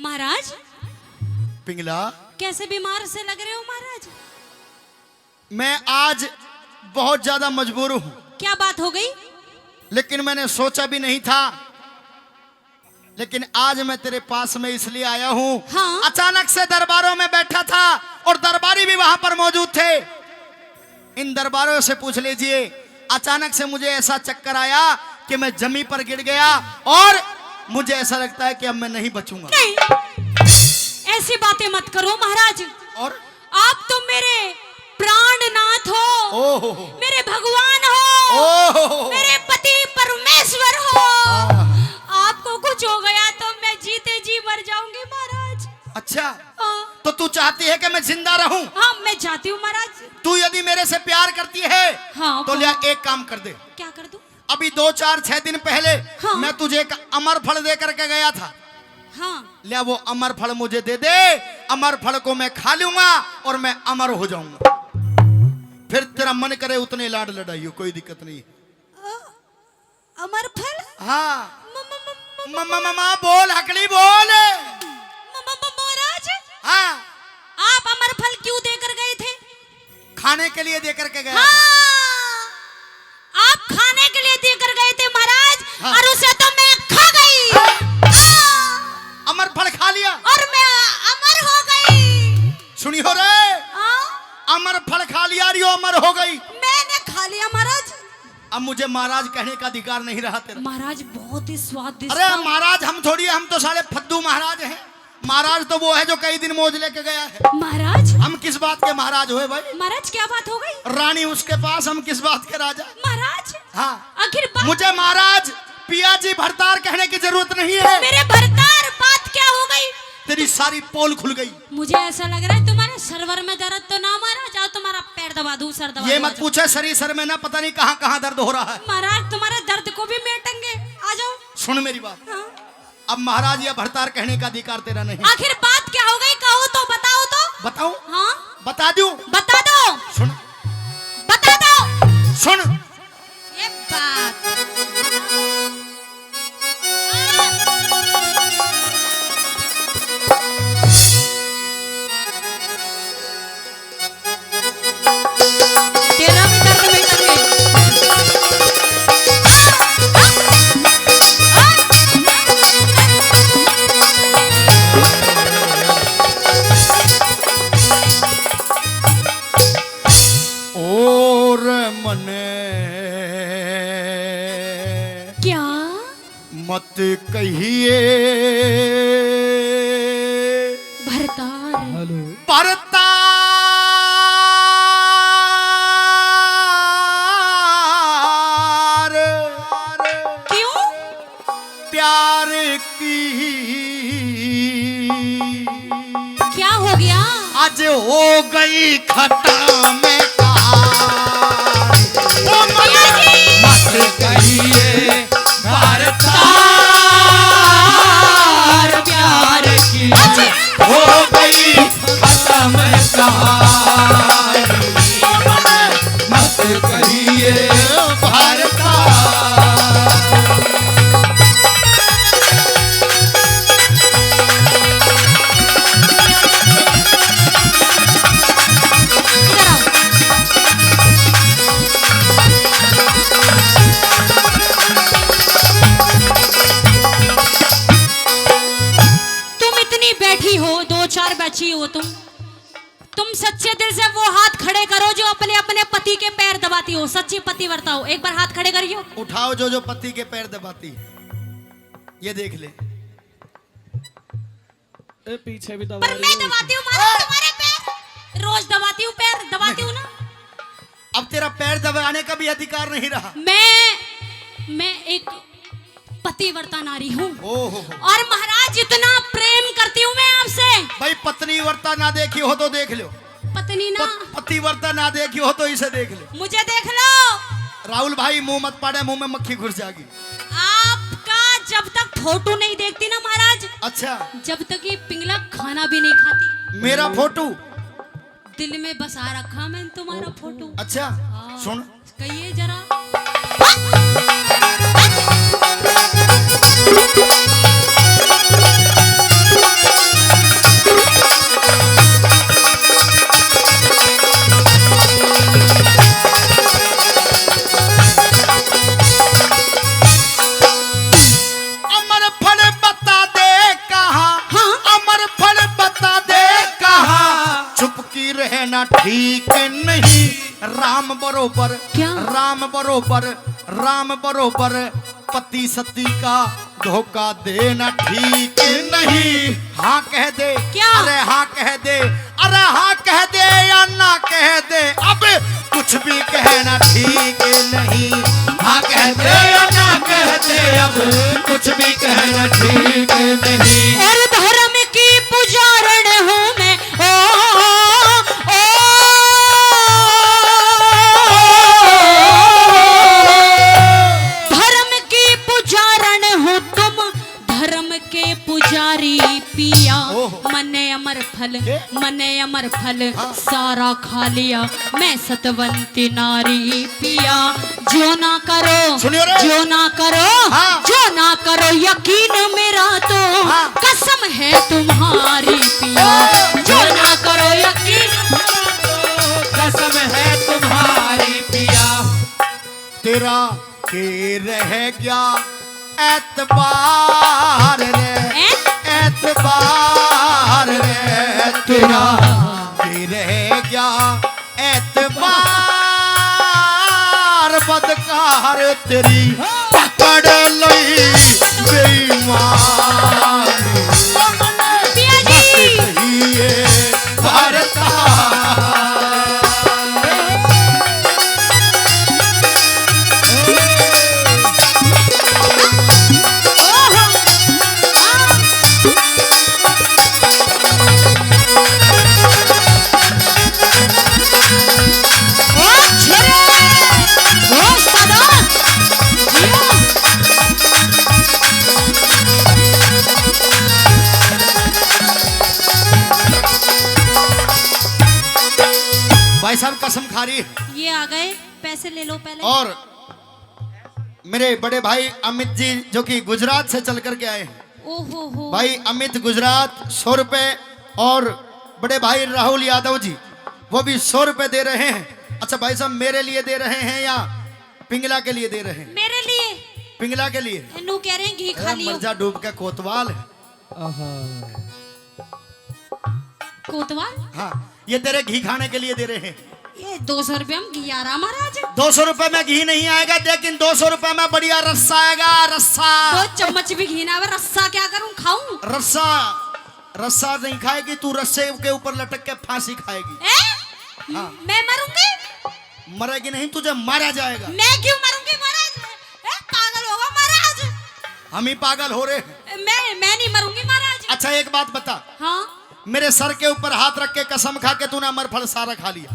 महाराज पिंगला, कैसे बीमार से लग रहे हो महाराज? मैं आज बहुत ज्यादा मजबूर हूं। क्या बात हो गई? लेकिन मैंने सोचा भी नहीं था, लेकिन आज मैं तेरे पास में इसलिए आया हूं। हाँ? अचानक से दरबारों में बैठा था और दरबारी भी वहां पर मौजूद थे। इन दरबारों से पूछ लीजिए, अचानक से मुझे ऐसा चक्कर आया कि मैं जमीन पर गिर गया और मुझे ऐसा लगता है कि अब मैं नहीं बचूंगा। नहीं, ऐसी बातें मत करो महाराज। और आप तो मेरे प्राणनाथ हो, ओहो, मेरे भगवान हो, ओहो, मेरे पति परमेश्वर हो। आपको कुछ हो गया तो मैं जीते जी मर जाऊंगी महाराज। अच्छा, हाँ। तो तू चाहती है कि मैं जिंदा रहूं? हाँ, मैं चाहती हूँ महाराज। तू यदि मेरे से प्यार करती है हाँ, तो लिया एक काम कर दे। क्या कर दूं? अभी 2 4 6 दिन पहले हाँ। मैं तुझे एक अमर फल दे करके गया था। हाँ, लिया वो अमर फल मुझे दे दे। अमर फल को मैं खा लूंगा और मैं अमर हो जाऊंगा। फिर तेरा मन करे उतने लाड लड़ाइयो, कोई दिक्कत नहीं। अमर फल? हाँ, मम्मा बोल, हकड़ी बोल। महाराज, हाँ, आप अमर फल क्यों देकर गए थे? खाने के लिए दे करके गया था। हाँ, आप खाने के लिए देकर गए थे महाराज। हाँ। और उसे तो मैं खा गई। हाँ। अमर फल खा लिया और मैं अमर हो गई। सुनियो रे, हाँ? अमर फल खा लिया, रियो अमर हो गई। मैंने खा लिया महाराज। अब मुझे महाराज कहने का अधिकार नहीं रहा तेरा। महाराज बहुत ही स्वादिष्ट अरे था। महाराज हम थोड़ी, हम तो साले फद्दू महाराज हैं। महाराज तो वो है जो कई दिन मौज लेके गया है। महाराज, हम किस बात के महाराज हुए भाई? महाराज क्या बात हो गई? रानी उसके पास, हम किस बात के राजा? महाराज, हाँ, आखिर बात? मुझे महाराज पिया जी भरतार कहने की जरूरत नहीं है। मेरे भरतार, बात क्या हो गई? तेरी सारी पोल खुल गई। मुझे ऐसा लग रहा है तुम्हारे सरवर में दर्द तो ना महाराज। आओ तुम्हारा पैर दबा दूं, सर दबा ये दूं, मत आ जाओ। पूछे, शरीर सर में ना पता नहीं कहाँ कहाँ दर्द हो रहा है। महाराज तुम्हारे दर्द को भी मेटेंगे, आ जाओ। सुन मेरी बात, हाँ? अब महाराज या भरतार कहने का अधिकार तेरा नहीं। आखिर बात क्या हो गई? कहो तो, बताओ तो। बताऊं? हाँ, बता दूं? बता दो, सुन, बता दो। सुन। ये बात तेरा भी दर्द मिटेंगे। और मने क्या? मत कहिए भरतार, भरतार, क्यों? प्यार की क्या हो गया? आज हो गई खता में कार। ओ मने मत कहिए भरतार, प्यार की हो गई खत्म कहानी। मत कहिए भरतार। इधर आओ। तुम इतनी बैठी हो, 2 4 बैठी हो तुम सच्चे दिल से वो हाथ खड़े करो जो अपने अपने पति के पैर दबाती हो। सच्ची पतिव्रता हो, एक बार हाथ खड़े करियो। उठाओ जो जो पति के पैर दबाती है, ये देख ले। पीछे भी दबा पर मैं दबाती हूँ महाराज तुम्हारे पैर, रोज दबाती हूँ पैर, दबाती हूँ ना। अब तेरा पैर दबाने का भी अधिकार नहीं रहा। मैं एक पतिव्रता नारी हूँ। ओहो, और महाराज इतना प्रेम करती हूँ मैं आपसे। भाई पत्नी वर्ता ना देखी हो तो देख लो, पत्नी ना, पतिव्रता ना देखी हो तो इसे देख ले। मुझे देख लो। राहुल भाई मुंह मत पाड़े, मुंह में मक्खी घुस जाएगी। आपका जब तक फोटो नहीं देखती ना महाराज, अच्छा, जब तक ये पिंगला खाना भी नहीं खाती। मेरा फोटो दिल में बसा रखा मैंने तुम्हारा फोटो। अच्छा हाँ। सुन, कहिए जरा। देना ठीक नहीं। राम बरोबर, क्या? राम बरोबर पति सती का धोखा देना ठीक नहीं। हाँ कह दे, क्या? अरे हाँ कह दे, अरे हाँ कह दे या ना कह दे, अब कुछ भी कहना ठीक नहीं। हाँ कह दे या ना कह दे, अब कुछ भी कहना ठीक नहीं। और धर्म की पुजारण हूँ मैं, धर्म की पुजारण हो तुम, धर्म के पुजारी पिया। मने अमर फल सारा खा लिया, मैं सतवंती नारी पिया। जो ना करो, सुनियो रे। जो ना करो, हाँ। जो ना करो यकीन मेरा तो कसम है तुम्हारी पिया। जो ना करो यकीन मेरा तो कसम है तुम्हारी पिया। तेरा के रह गया एतबार रे, एतबार रे, तेरा के रह गया एतबार। बदकार तेरी पकड़ लई बेईमान, पिया जी। नहीं ये भारता। भाई साहब कसम खा रही है। ये आ गए, पैसे ले लो पहले। और मेरे बड़े भाई अमित जी जो कि गुजरात से चल करके आए हैं। ओहो हो भाई अमित गुजरात 100 रुपए, और बड़े भाई राहुल यादव जी वो भी 100 रुपए दे रहे हैं। अच्छा भाई साहब मेरे लिए दे रहे हैं या पिंगला के लिए दे रहे हैं? मेरे लिए। पिंगला के लिए। नू कह रहे हैं घी खा लियो। मर्जा डूब के कोतवाल है। कोतवाल? हाँ ये तेरे घी खाने के लिए दे रहे हैं। ये 200 रुपये हम घी आ रहा महाराज। 200 रुपए में घी नहीं आएगा, लेकिन 200 रुपए में बढ़िया रस्सा आएगा। रस्सा 2 चम्मच भी घी ना आवे, रस्सा क्या करूं, खाऊं? रस्सा, रस्सा नहीं खाएगी तू, रस्से के ऊपर लटक के फांसी खाएगी। हाँ। मैं मरूंगी? मरेगी नहीं, तुझे मारा जाएगा। मैं क्यों मरूंगी महाराज? पागल होगा महाराज। हम ही पागल हो रहे हैं। मैं नहीं मरूंगी महाराज। अच्छा एक बात बता, हाँ मेरे सर के ऊपर हाथ रख के कसम खा के तूने अमरफल सारा खा लिया।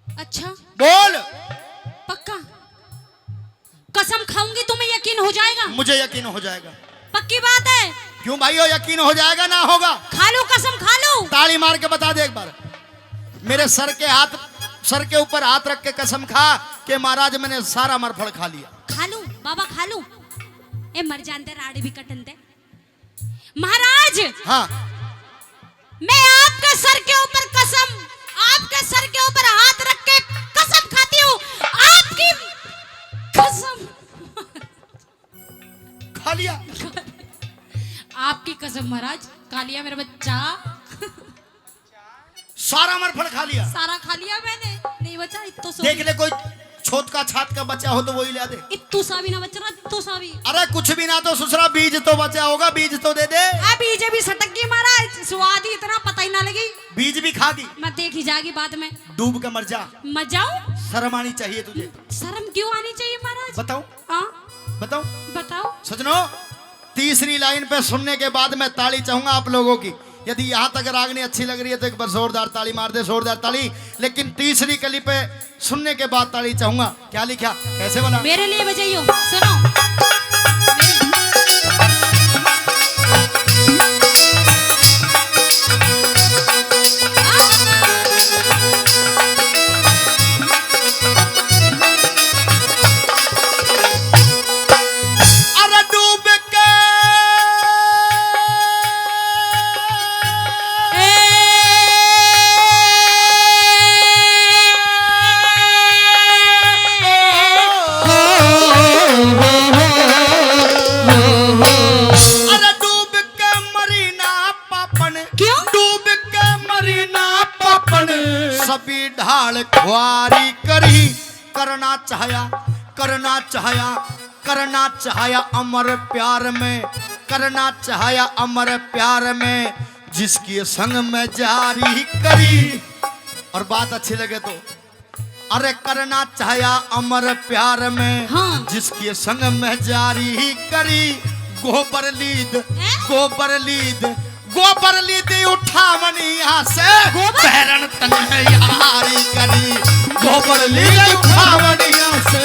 अच्छा बोल। पक्का? कसम खाऊंगी तुम्हें यकीन हो जाएगा? मुझे यकीन हो जाएगा। पक्की बात है? क्यों भाइयों यकीन हो जाएगा ना होगा? खा लो कसम, खा लो। ताली मार के बता दे एक बार। मेरे सर के ऊपर हाथ रख के कसम खा के महाराज मैंने सारा अमरफल खा लिया। खा लूं बाबा, खा लूं? ए मर जानते राड़ी भी कटन दे महाराज। हाँ मैं आपके सर के ऊपर कसम, आपके सर के ऊपर हाथ रख के कसम खाती हूँ, आपकी कसम। खा लिया। आपकी कसम महाराज, खा लिया मेरा बच्चा। सारा अमरफल खा लिया। सारा खा लिया मैंने, नहीं बचा इत्तो सो। देख ले कोई छोट का छात का बच्चा हो तो वही ला दे। इत्तो सा भी ना बच रहा, इत्तो सा भी। अरे कुछ भी ना तो ससुरा बीज तो बचा होगा, बीज तो दे दे। बीजे भी सटक गई महाराज, स्वाद ही इतना पता ही ना लगी। बीज भी खा दी। मैं देखी जाएगी बाद में। डूब के मर जा। मर जाऊं? शर्म आनी चाहिए तुझे। शर्म क्यों आनी चाहिए महाराज? बताओ हाँ बताओ बताओ। सजनों, तीसरी लाइन पे सुनने के बाद मैं ताली चाहूंगा आप लोगों की। यदि यहाँ तक रागनी अच्छी लग रही है तो एक बार जोरदार ताली मार दे, जोरदार ताली। लेकिन तीसरी कली पे सुनने के बाद ताली चाहूंगा। क्या लिखा, कैसे बना? मेरे लिए बजाइयो, सुनो। बाल ख्वारी करी, करना चाहया अमर प्यार में, करना चाहया अमर प्यार में, जिसकी संग में जारी करी। और बात अच्छी लगे तो अरे करना चाहया अमर प्यार में, हाँ। जिसकी संग में जारी करी। गोबर लीद उठावनिया से बहरन तन्हयारी करी। गोबर लीद उठावनिया से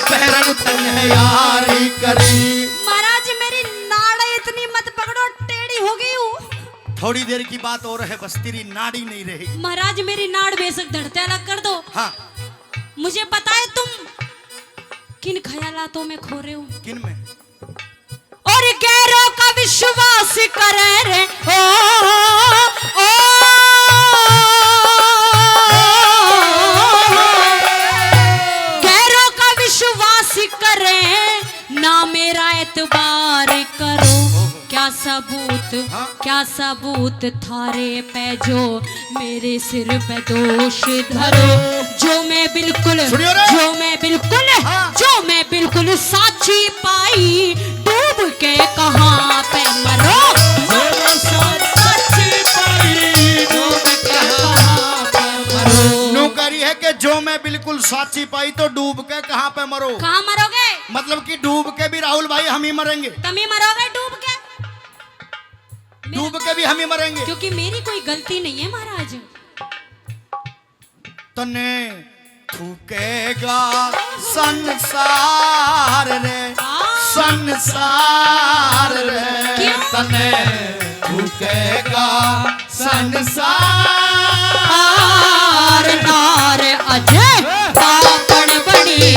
बहरन तन्हयारी करी। महाराज मेरी नाड़ इतनी मत पकड़ो, टेढ़ी हो गई हूँ। थोड़ी देर की बात और है, बस तेरी नाड़ी नहीं रही। महाराज मेरी नाड़ बेशक धड़ते अलग कर दो। हाँ, मुझे पता है तुम किन ख्यालातों में खो रहे हो। किन में? और गैरों का विश्वास करे रे ओ गैरों का विश्वास करे ना मेरा एतबार करो। क्या सबूत थारे पे जो मेरे सिर पे दोष धरो। जो मैं बिल्कुल साची पाई, डूब के कहाँ पे मरो। नौकरी है कि जो मैं बिल्कुल साची पाई तो डूब के कहाँ पे मरो। कहाँ मरोगे? मतलब कि डूब के भी राहुल भाई हम ही मरेंगे। तुम ही मरोगे डूब के? डूब के भी हम ही मरेंगे, क्योंकि मेरी कोई गलती नहीं है महाराज। तने थूकेगा संसार रे, संसार रे, तने थूकेगा संसार। नार अजय पापड़ बड़ी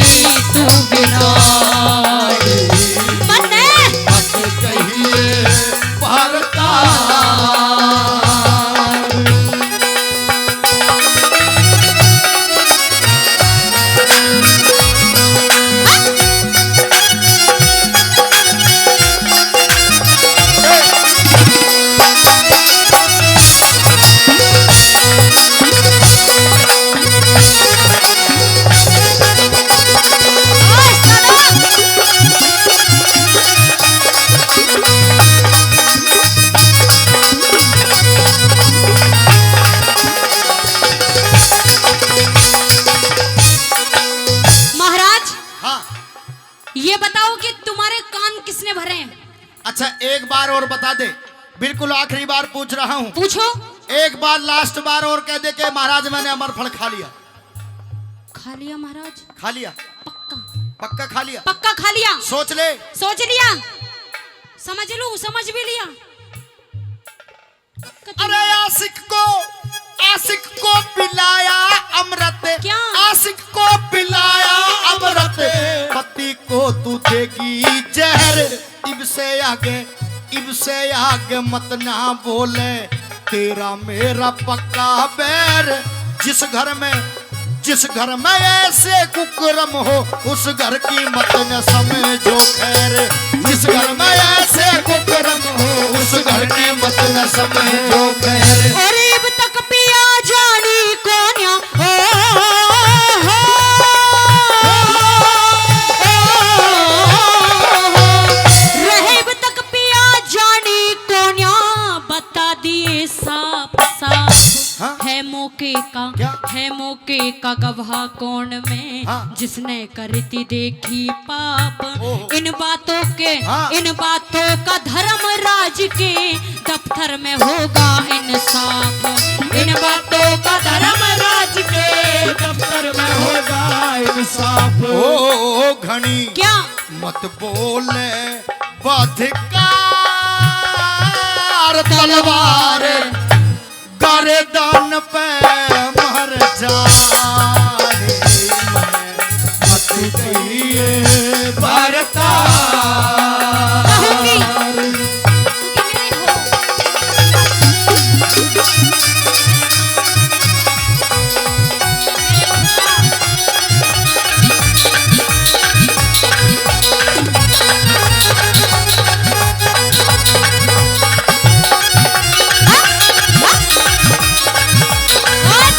तू विराट मने मत कहिए भरता। ये बताओ कि तुम्हारे कान किसने भरे हैं? अच्छा एक बार और बता दे, बिल्कुल आखिरी बार पूछ रहा हूँ। पूछो। एक बार लास्ट बार और कह दे के महाराज मैंने अमर फल खा लिया। खा लिया महाराज? खा लिया पक्का? पक्का खा लिया? पक्का खा लिया। सोच ले। सोच लिया? समझ लूं? समझ भी लिया। अरे आशिक को पिलाया अमृत। क्या? आशिक को पिलाया अमृत, पति को तू देगी जहर। इब से आगे मत ना बोले, तेरा मेरा पक्का बैर। जिस घर में ऐसे कुकर्म हो, उस घर की मत न समझो खैर। जिस घर में ऐसे कुकर्म हो, उस घर की मत न समझो खैर। और इब तक पिया जानी कोन्या रहेब तक पिया जानी कोन्या, बता दिए साफ हाँ? है मौके का। क्या? है मौके का गवाह कौन में, हाँ? जिसने करती देखी पाप। ओहो। इन बातों हाँ? का धर्म राज के दफ्तर में होगा इंसाफ। इन बातों का धर्म राज के दफ्तर में होगा इंसाफ। ओ घनी क्या? मत बोले बधिकार, तलवार गर्दन पे मर जाए। मत कहिए भरता। कहूंगी क्योंकि मेरे हो।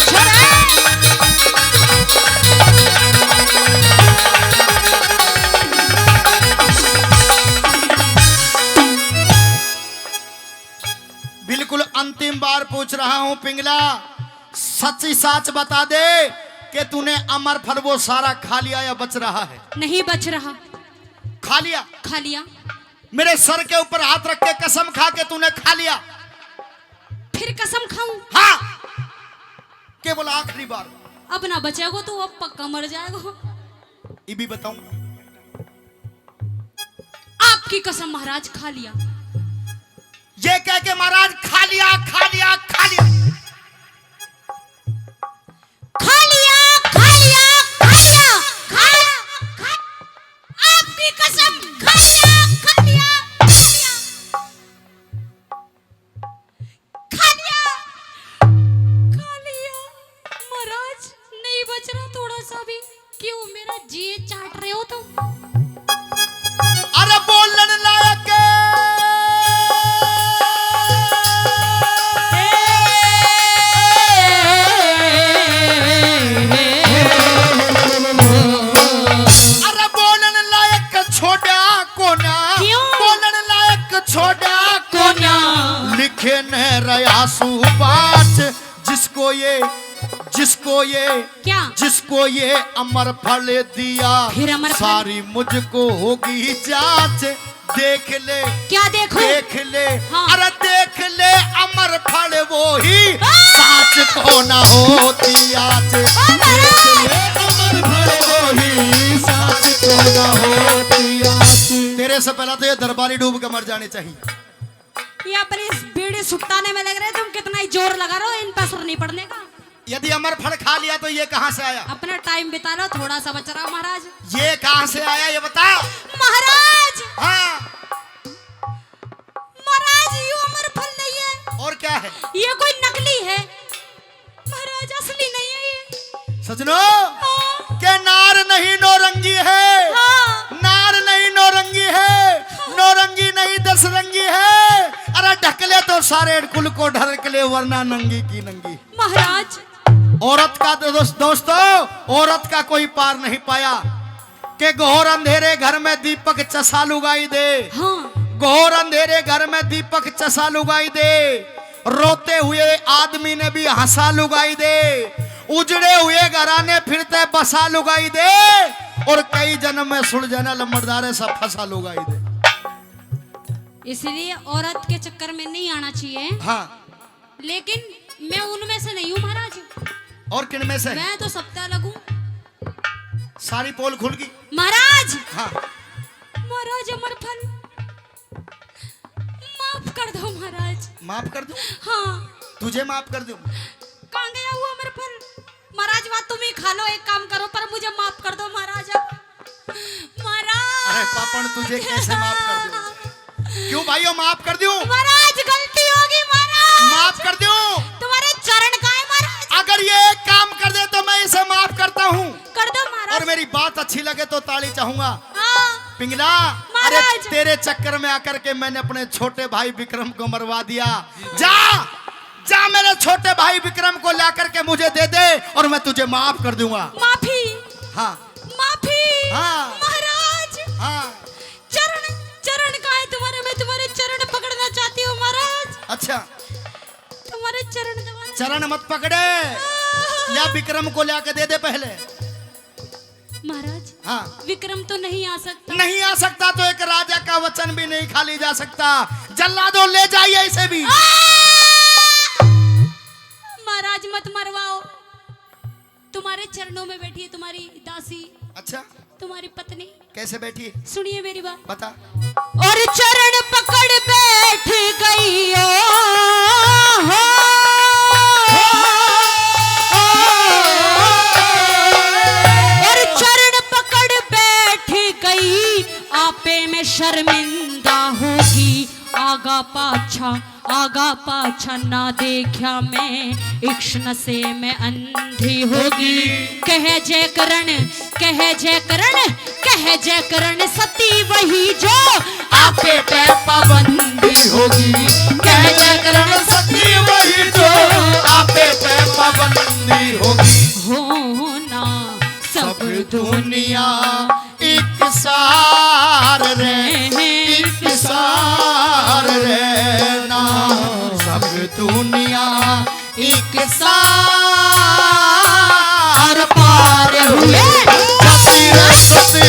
बिल्कुल अंतिम बार पूछ रहा हूं पिंगला, सच्ची साच बता दे कि तूने अमर फल वो सारा खा लिया या बच रहा है? नहीं बच रहा। खा लिया? खा लिया। मेरे सर के ऊपर हाथ रख के कसम खा के तूने खा लिया? फिर कसम खाऊं? हाँ, केवल आखिरी बार। अब ना बचेगो तो अब पक्का मर जाएगो। ये भी बताऊं? आपकी कसम महाराज, खा लिया। ये कह के महाराज खा लिया, खा लिया, खा लिया, खा लिया, खा लिया, खा लिया, खा लिया, आपकी कसम, खा लिया, खा लिया, खा लिया, खा लिया। महाराज नहीं बच रहा थोड़ा सा भी। क्यों मेरा जी चाट रहे हो तुम? अरे बोलन लायक लिखे न रयासू बात, जिसको ये क्या? जिसको ये अमर फल दिया, फिर अमर फल? सारी मुझको होगी जांच। देख ले, क्या देखो? देख ले, हाँ। अरे देख ले अमर फल वो ही साच को न होती आज। देख ले अमर फल वो ही साच को न होती आज। तेरे से पहला तो ये दरबारी डूब के मर जाने चाहिए। ये अपनी इस बीड़ी सुट्टाने में लग रहे, तुम कितना ही जोर लगा रहे हो इन पर असर नहीं पड़ने का। यदि अमर फल खा लिया तो ये कहां से आया? अपना टाइम बिता लो, थोड़ा सा बच रहा महाराज। ये कहां से आया ये बता महाराज। हाँ, महाराज ये अमर फल नहीं है। और क्या है? ये कोई नकली है महाराज, असली नहीं है ये। सजनो, हाँ। के नार नहीं नौरंगी है। हाँ। नार नहीं नौरंगी है, नौरंगी नहीं दस रंगी है। अरे ढकले तो सारे कुल को ढकले, वरना नंगी की नंगी। महाराज औरत का दोस्तों, औरत का कोई पार नहीं पाया कि घोर अंधेरे घर में दीपक चसा लुगाई दे। हाँ। घोर अंधेरे घर में दीपक चसा लुगाई दे। रोते हुए आदमी ने भी हंसा लुगाई दे। उजड़े हुए घराने फिरते बसा लुगाई दे। और कई जन्म में सुलझने लंबरदारे सब फंसा लुगाई दे। इसलिए औरत के चक्कर में नहीं आना चाहिए। हाँ, लेकिन मैं उनमें से नहीं हूँ महाराज। और किन में से? मैं तो सबका लगूं। सारी पोल खुल गई महाराज। हाँ। महाराज अमर फल माफ कर दो महाराज। माफ कर दूं? हाँ। तुझे माफ कर दूं? कहाँ गया हुआ अमर फल? महाराज बात तुम ही खा लो, एक काम करो, पर मुझे माफ कर दो महाराज। महाराज। अरे पापन तुझे कैसे माफ कर दूं? क्यों भाइयों माफ कर दूं? महाराज गलती होगी महाराज। माफ कर दूं? तुम्हारे चरण का है महाराज। अगर ये एक काम कर दे तो मैं इसे माफ करता हूँ। कर दो महाराज। और मेरी बात अच्छी लगे तो ताली चाहूंगा। हाँ। पिंगला, अरे तेरे चक्कर में आकर के मैंने अपने छोटे भाई विक्रम को मरवा दिया। जा जा मेरे छोटे भाई विक्रम को लाकर के मुझे दे दे और मैं तुझे माफ कर दूंगा। माफी। हाँ माफी। हाँ महाराज। हाँ। चरण चरण का है तुम्हारे, मैं तुम्हारे चरण पकड़ना चाहती हूँ महाराज। अच्छा, तुम्हारे चरण दबाना। चरण मत पकड़े, या विक्रम को लाके दे दे पहले। महाराज हाँ। विक्रम तो नहीं आ सकता। नहीं आ सकता तो एक राजा का वचन भी नहीं खाली जा सकता। जल्लादो ले जाइए इसे भी। महाराज मत मरवाओ, तुम्हारे चरणों में बैठी है तुम्हारी दासी। अच्छा, तुम्हारी पत्नी। कैसे बैठी है? सुनिए मेरी बात। बता। और चरण पकड़ बैठ गई हो। और चरण पकड़ बैठ गई, आपे में शर्मिंदा होगी। आगा पाछा ना देखा मैं, इक्ष्ण से मैं अंधी होगी। कह जय करण, कह जय करण, कह जय करण, सती वही जो आपे पे पाबंदी होगी। कह जय करण, सती वही जो आपे पे पाबंदी होगी। होना सब दुनिया एक सार रे, एक सार रहना। सब दुनिया एक सार पार हुए। सती रे सती